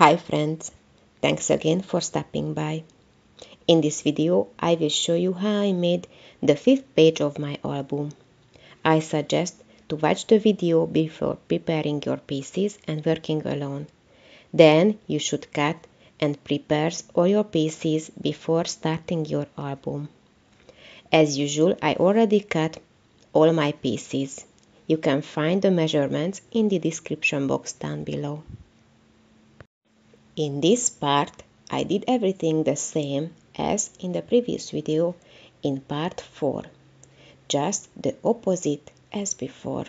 Hi friends, thanks again for stopping by. In this video, I will show you how I made the 5th page of my album. I suggest to watch the video before preparing your pieces and working alone. Then you should cut and prepare all your pieces before starting your album. As usual, I already cut all my pieces. You can find the measurements in the description box down below. In this part, I did everything the same as in the previous video in part 4, just the opposite as before.